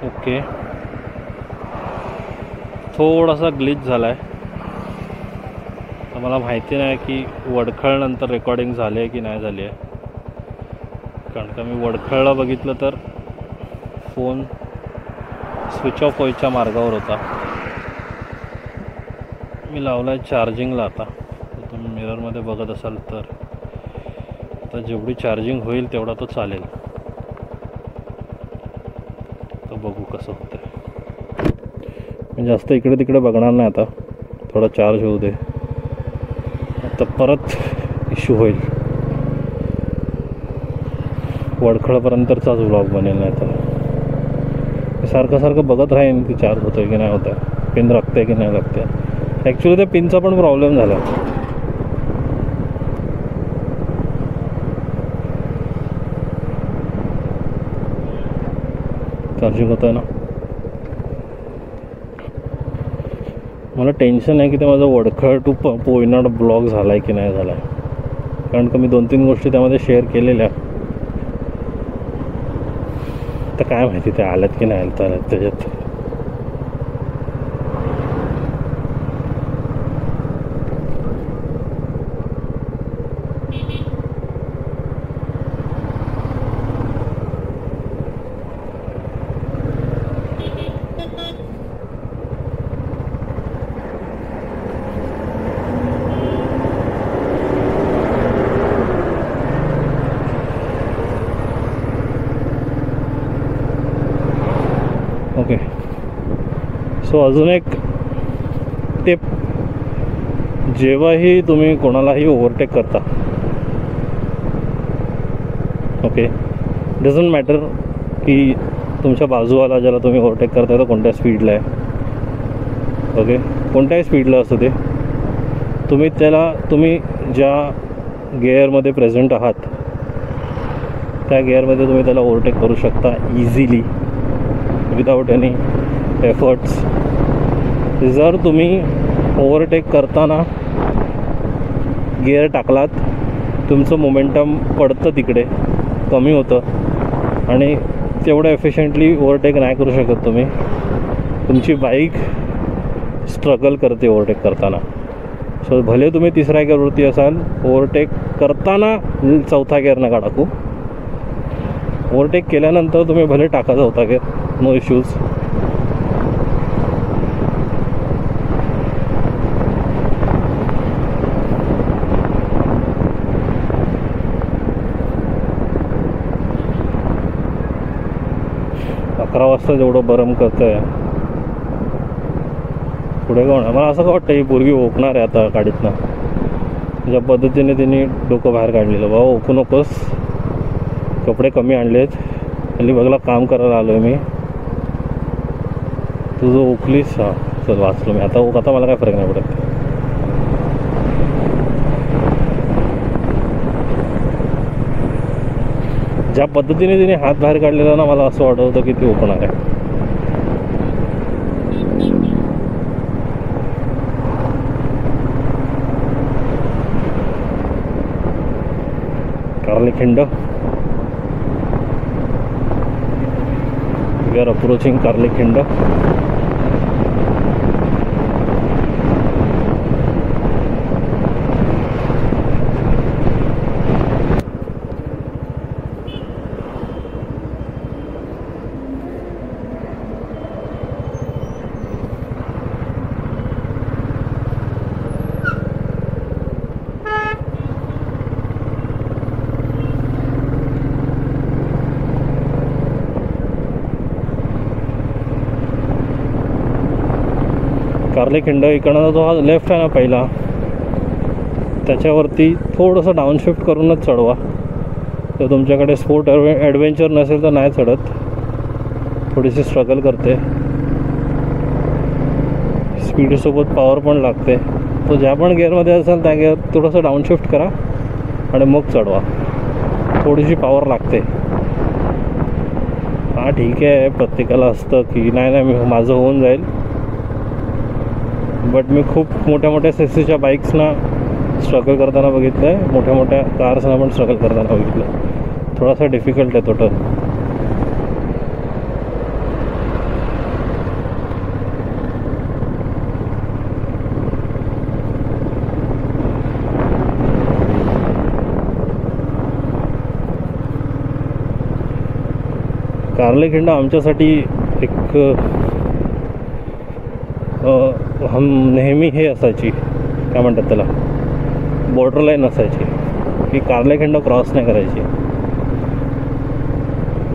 Okay, थोडासा glitch झाला आहे. तर मला माहिती नाही की वडखळनंतर रेकॉर्डिंग झाली आहे की नाही झाली आहे, कारण का मी वडखळला बघितलं तर फोन स्विच ऑफ व्हायच्या मार्गावर होता. मी लावला आहे चार्जिंगला. आता तुम्ही मिररमध्ये बघत असाल तर आता जेवढी चार्जिंग होईल तेवढा तो चालेल. तर बघू कसं होतं. मी जास्त इकडे तिकडे बघणार नाही आता, थोडा चार्ज होऊ दे. आता परत इश्यू होईल. वडखळपर्यंतचाच व्लॉग बनेल. नाही तर मी सारखं बघत राहीन की चार्ज होतं आहे की नाही होतं आहे, पिन लागतं आहे की नाही लागतं आहे. ॲक्च्युली त्या पिनचा पण प्रॉब्लेम झाला. चार्जिंग होतं आहे ना. मला टेन्शन आहे की ते माझं वडखळ टू पोयनाड ब्लॉग झाला आहे की नाही झाला आहे, कारण का मी 2-3 गोष्टी त्यामध्ये शेअर केलेल्या. तर काय माहिती ते आल्यात की नाही आल्यात त्याच्यात. ओके, सो अजून एक टिप. जेव्हाही तुम्ही कोणालाही ओव्हरटेक करता, ओके, डझंट मॅटर की तुमच्या बाजूवाला ज्याला तुम्ही ओव्हरटेक करताय तो कोणत्या स्पीडला आहे, ओके, कोणत्याही स्पीडला असू दे, तुम्ही ज्या गिअरमध्ये प्रेझेंट आहात त्या गिअरमध्ये तुम्ही त्याला ओव्हरटेक करू शकता इझिली, विदाउट एनी एफर्ट्स. जर तुम्ही ओव्हरटेक करताना गिअर टाकलात, तुमचं मोमेंटम पडतं तिकडे, कमी होतं आणि तेवढं एफिशियंटली ओव्हरटेक नाही करू शकत तुम्ही. तुमची बाईक स्ट्रगल करते ओव्हरटेक करताना. सो भले तुम्ही 3ऱ्या गिअरवरती असाल, ओव्हरटेक करताना 4था गिअर नका टाकू. ओव्हरटेक केल्यानंतर तुम्ही भले टाका 4था गिअर, नो इश्यूज. अकरा वाजता जेवढं बरं करतं आहे, पुढे कोण. मला असं वाटतं ही पोरगी ओकणार आहे आता गाडीतनं. ज्या पद्धतीने तिने डोकं बाहेर काढलेलं. बाबा ओकू नकोस, कपडे कमी आणलेत, हल्ली बघला काम करायला आलो आहे मी. तुझं ओकलीस. हां चल वाचलो मी. आता मला काय फरक नाही पडत. ज्या पद्धतीने तिने हात बाहेर काढलेला ना, मला असं वाटत होतं की ती ओकणार आहे. कार्लेखिंड. We are approaching कार्लेखिंड. कार्लेखिंड इकडनं जो हा लेफ्ट आहे ना पहिला, त्याच्यावरती थोडंसं डाऊनशिफ्ट करूनच चढवा. तर तुमच्याकडे स्पोर्ट ॲडव्हेंचर नसेल तर नाही चढत, थोडीशी स्ट्रगल करते. स्पीडसोबत पॉवर पण लागते. तो ज्या पण गिअरमध्ये असेल त्या गिअर थोडंसं डाऊनशिफ्ट करा आणि मग चढवा. थोडीशी पॉवर लागते. हां ठीक आहे, प्रत्येकाला असतं की नाही मी माझं होऊन जाईल. बट मी खूप मोठ्या सीसीच्या बाईक्सना स्ट्रगल करताना बघितलं आहे, मोठ्या कार्सना पण स्ट्रगल करताना बघितलं. थोडासा डिफिकल्ट आहे तो टर्न. कार्लेखिंड आमच्यासाठी एक नेहमी हे असायची, काय म्हणतात त्याला, बॉर्डर लाईन असायची की कार्लेखिंड क्रॉस नाही करायची.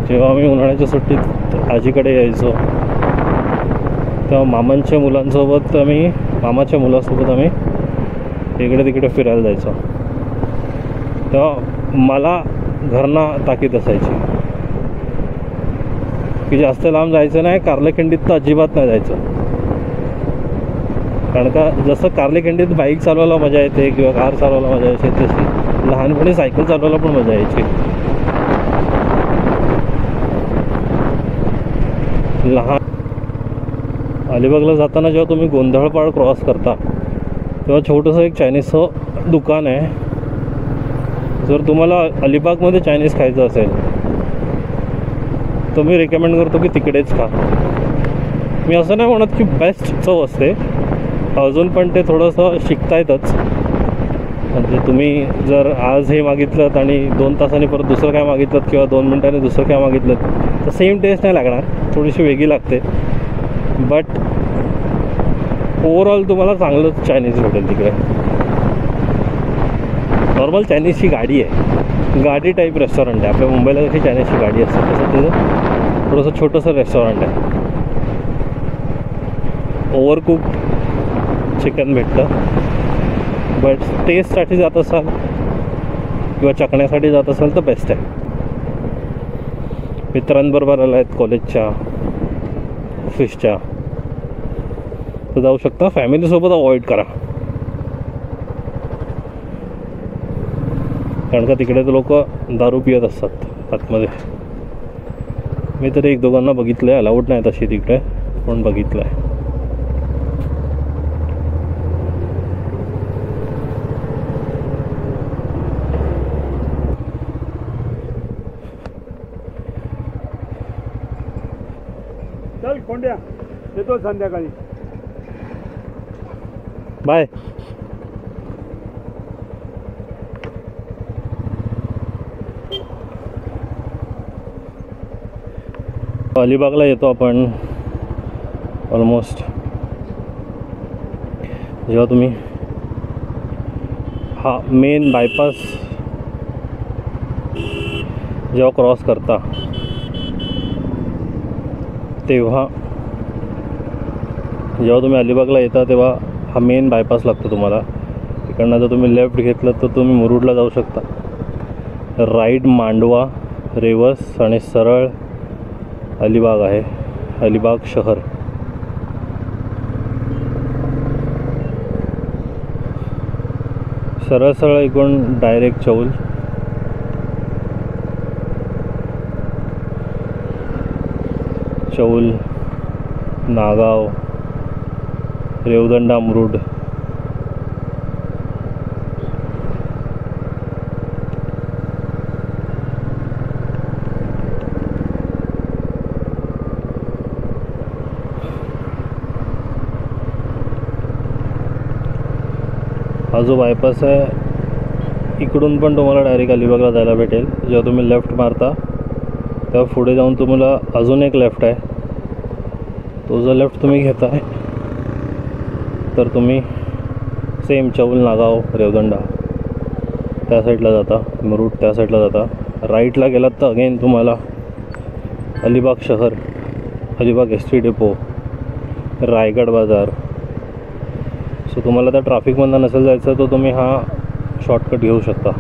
जेव्हा आम्ही उन्हाळ्याच्या सुट्टीत आजीकडे यायचो तेव्हा मामाच्या मुलांसोबत मामाच्या मुलासोबत आम्ही इकडे तिकडे फिरायला जायचो. तेव्हा मला घरना ताकीद असायची की जास्त लांब जायचं नाही, कार्लेखिंडीत तर अजिबात नाही जायचं. कारण का जसं कार्लेखिंडीत बाईक चालवायला मजा येते किंवा कार चालवायला मजा यायची, तशी लहानपणी सायकल चालवायला पण मजा यायची. अलिबागला जाताना जेव्हा तुम्ही गोंधळपाड क्रॉस करता तेव्हा छोटंसं एक चायनीजचं दुकान आहे. जर तुम्हाला अलिबागमध्ये चायनीज खायचं असेल तर मी रेकमेंड करतो की तिकडेच खा. मी असं नाही म्हणत की बेस्ट चव असते, अजून पण ते थोडंसं शिकता येतच. म्हणजे तुम्ही जर आज हे मागितलं आणि 2 तासांनी परत दुसरं काय मागितलं किंवा 2 मिनिटांनी दुसरं काय मागितलं तर सेम टेस्ट नाही लागणार, थोडीशी वेगळी लागते. बट ओव्हरऑल तुम्हाला चांगलं चायनीज भेटेल तिकडे. नॉर्मल चायनीजची गाडी आहे, गाडी टाईप रेस्टॉरंट आहे. आपल्या मुंबईला कशी चायनीजची गाडी असते तसं तिथं थोडंसं छोटंसं रेस्टॉरंट आहे. ओव्हरकुक्ड चिकन भेटतं. बट टेस्टसाठी जात असाल किंवा चखण्यासाठी जात असाल तर बेस्ट आहे. मित्रांबरोबर आला आहेत कॉलेजच्या, ऑफिसच्या, तर जाऊ शकता. फॅमिलीसोबत अवॉइड करा, कारण का तिकडे तर लोक दारू पित असतात आतमध्ये. मी तरी 1-2 बघितलं आहे, अलाउड नाही तशी तिकडे, पण बघितलं आहे. चल कोंड्या, येतो संध्याकाळी. बाय. अलिबागला येतो आपण ऑलमोस्ट. जेव्हा तुम्ही हा मेन बायपास जेव्हा क्रॉस करता तेव्हा, जेव्हा तुम्ही अलिबागला येता तेव्हा हा मेन बायपास लागतो तुम्हाला. इकडनं जर तुम्ही लेफ्ट घेतलं तर तुम्ही मुरुडला जाऊ शकता, राईट मांडवा, रेवस आणि सरळ अलिबाग आहे, अलिबाग शहर. सरळ सरळ इकडून डायरेक्ट चौल, चौल, नागाव, रेवदंडा, मुरुड. हा जो बायपास आहे इकडून पण तुम्हाला डायरेक्ट अलिबागला जायला भेटेल. जेव्हा तुम्ही लेफ्ट मारता तेव्हा पुढे जाऊन तुम्हाला अजून एक लेफ्ट आहे. तो जो लेफ्ट तुम्ही घेताय तर तुम्ही सेम चौल, नागाव, रेवदंडा त्या साईडला जाता, मुरुड त्या साईडला जाता. राईटला गेलात तर अगेन तुम्हाला अलिबाग शहर, Alibag S T depot, Raigad बाजार. सो तुम्हाला त्या ट्रॅफिकमधनं नसेल जायचं तर तुम्ही हा शॉर्टकट घेऊ शकता.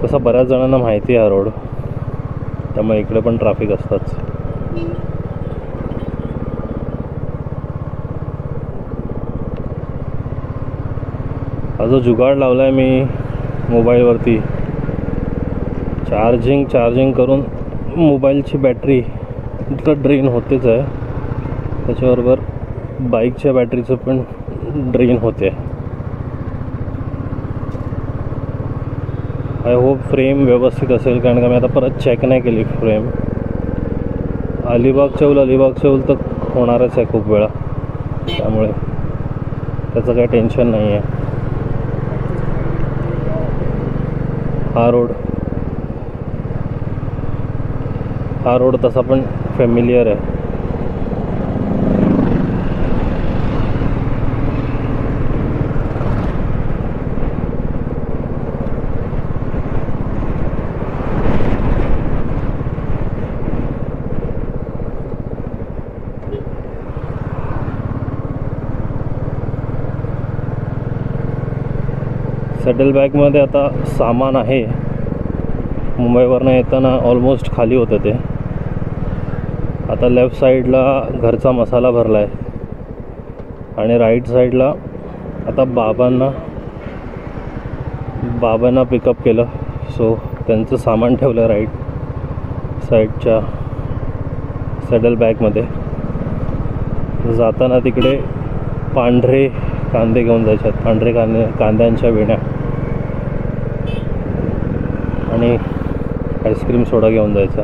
तसा बऱ्याच जणांना माहिती आहे हा रोड, त्यामुळे इकडे पण ट्रॅफिक असताच. हा जो जुगाड लावला आहे मी मोबाईलवरती, चार्जिंग करून मोबाईलची बॅटरी तर ड्रेन होतेच आहे, त्याच्याबरोबर बाईकच्या बॅटरीचं पण ड्रेन होते. आय होप फ्रेम व्यवस्थित असेल, कारण का मी आता परत चेक नाही केली फ्रेम. अलिबाग चौल तर होणारच आहे खूप वेळा, त्यामुळे त्याचं काही टेन्शन नाही आहे. हा रोड हा रोड तसा पण फॅमिलियर आहे. सॅडल बॅगमध्ये आता सामान आहे. मुंबईवरनं येताना ऑलमोस्ट खाली होतं ते. आता लेफ्ट साईडला घरचा मसाला भरला आहे आणि राईट साईडला आता बाबांना पिकअप केलं. सो त्यांचं सामान ठेवलं राईट साईडच्या सॅडल बॅगमध्ये. जाताना तिकडे पांढरे कांदे घेऊन जायचे आहेत, पांढरे कांद्यांच्या वेण्या आणि आईस्क्रीम सोडा घेऊन जायचा.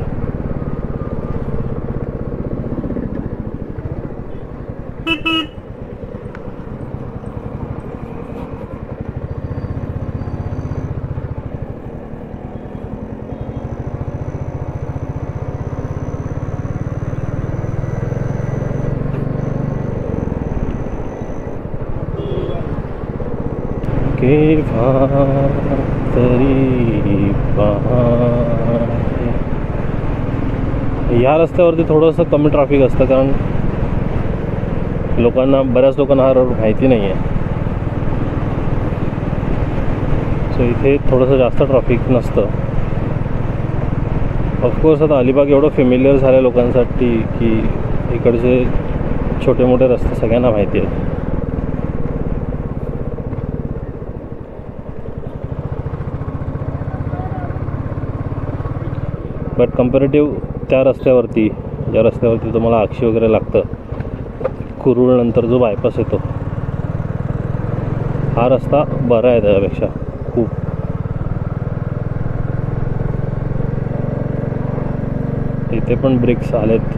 या रस्त्यावरती थोडंसं कमी ट्रॅफिक असतं, कारण बऱ्याच लोकांना हा रोड माहिती नाही आहे. सो इथे थोडंसं जास्त ट्रॅफिक नसतं. ऑफकोर्स आता अलिबाग एवढं फेमिलियर झालं लोकांसाठी की इकडचे छोटे मोठे रस्ते सगळ्यांना माहिती आहेत. बट कम्पॅरेटिव्ह त्या रस्त्यावरती, ज्या रस्त्यावरती तुम्हाला आक्षी वगैरे लागतं, कुरुळ नंतर जो बायपास येतो, हा रस्ता बरा आहे त्याच्यापेक्षा खूप. इथे पण ब्रेक्स आलेत.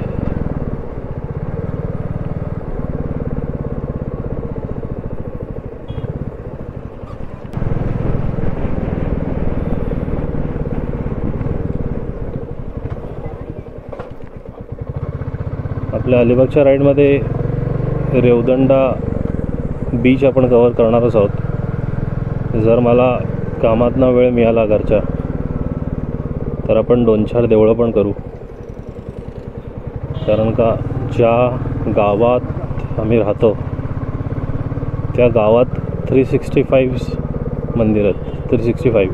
आपल्या अलिबागच्या राईडमध्ये रेवदंडा बीच आपण कवर करणारच आहोत. जर मला कामातनं वेळ मिळाला घरच्या, तर आपण 2-4 देवळं पण करू. कारण का ज्या गावात आम्ही राहतो त्या गावात 365 मंदिर आहेत. 365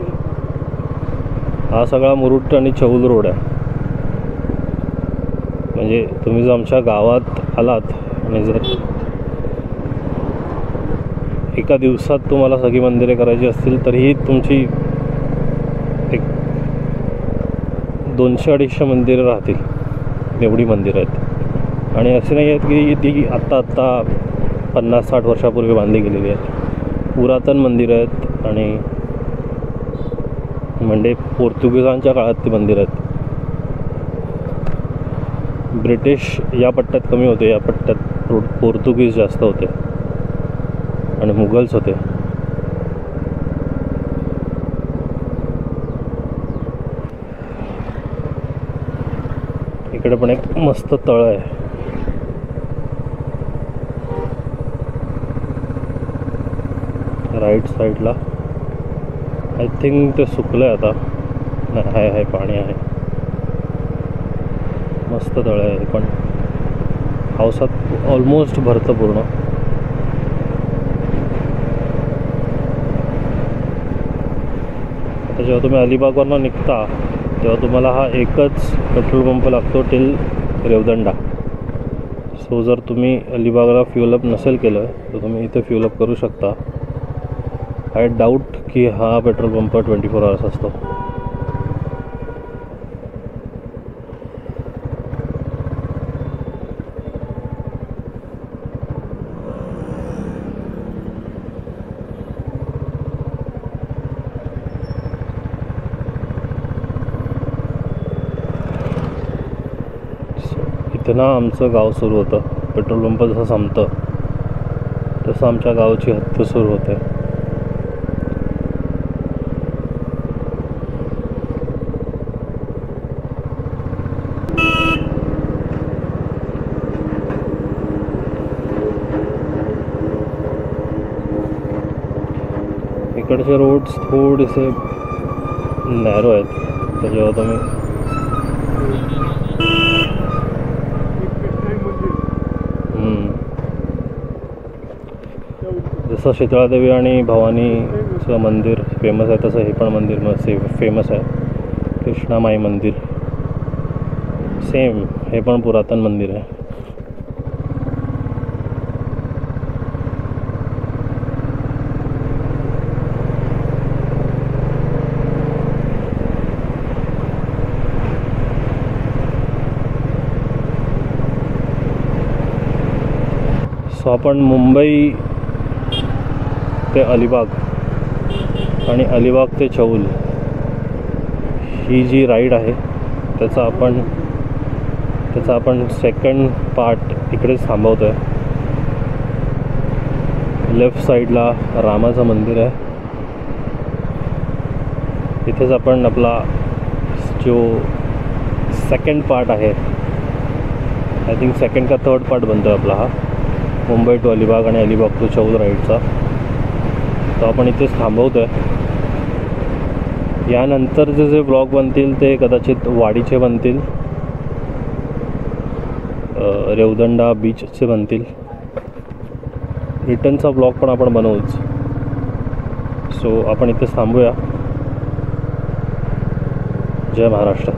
हा सगळा मुरुड आणि चौल रोड आहे. म्हणजे तुम्ही जर आमच्या गावात आलात आणि जर एका दिवसात तुम्हाला सगळी मंदिरे करायची असतील, तरीही तुमची एक 200-250 मंदिरं राहतील. एवढी मंदिरं आहेत. आणि असे नाही आहेत की ती आत्ता 50-60 वर्षापूर्वी बांधली गेलेली आहेत. पुरातन मंदिरं आहेत आणि म्हणजे पोर्तुगीजांच्या काळात ती मंदिरं आहेत. ब्रिटिश या पट्ट्यात कमी होते, या पट्ट्यात पोर्तुगीज जास्त होते आणि मुघल्स होते. इकडे पण एक मस्त तळ आहे. राईट साईडला आय थिंक ते सुकलं आहे आता. नाही, आहे पाणी आहे. मस्त तळ आहे. पण पावसात ऑलमोस्ट भरतं पूर्ण. आता जेव्हा तुम्ही अलिबागवरनं निघता तेव्हा तुम्हाला हा एकच पेट्रोल पंप लागतो टिल रेवदंडा. सो जर तुम्ही अलिबागला फ्युअलअप नसेल केलं तर तुम्ही इथे फ्युअलअप करू शकता. आय डाऊट की हा पेट्रोल पंप 24 आवर्स असतो. इथं आमचं गाव सुरू होतं. पेट्रोल पंप जसं संपतं तसं आमच्या गावाची हद्द सुरू होते. इकडचे रोड्स थोडेसे नॅरो आहेत, तर जेव्हा तुम्ही कृष्णाई मंदिर जसं शीतळादेवी आणि भवानीचं मंदिर फेमस आहे, तसं हे पण मंदिर फेमस आहे, कृष्णामाई मंदिर. सेम हे पण पुरातन मंदिर आहे. सो आपण मुंबई ते अलिबाग आणि अलिबाग ते चौल ही जी राईड आहे त्याचा आपण सेकंड पार्ट इकडेच थांबवतो आहे. लेफ्ट साईडला रामाचं मंदिर आहे, इथेच आपण आपला जो सेकंड पार्ट आहे, आय थिंक सेकंड का थर्ड पार्ट बनतो आहे आपला हा मुंबई टू अलिबाग आणि अलिबाग टू चौल राईडचा. तो आपण इथेच थांबवतो आहे. यानंतरचे जे ब्लॉग बनतील ते कदाचित वाडीचे बनतील, रेवदंडा बीचचे बनतील. रिटर्नचा ब्लॉग पण आपण बनवूच. सो आपण इथेच थांबूया. जय महाराष्ट्र.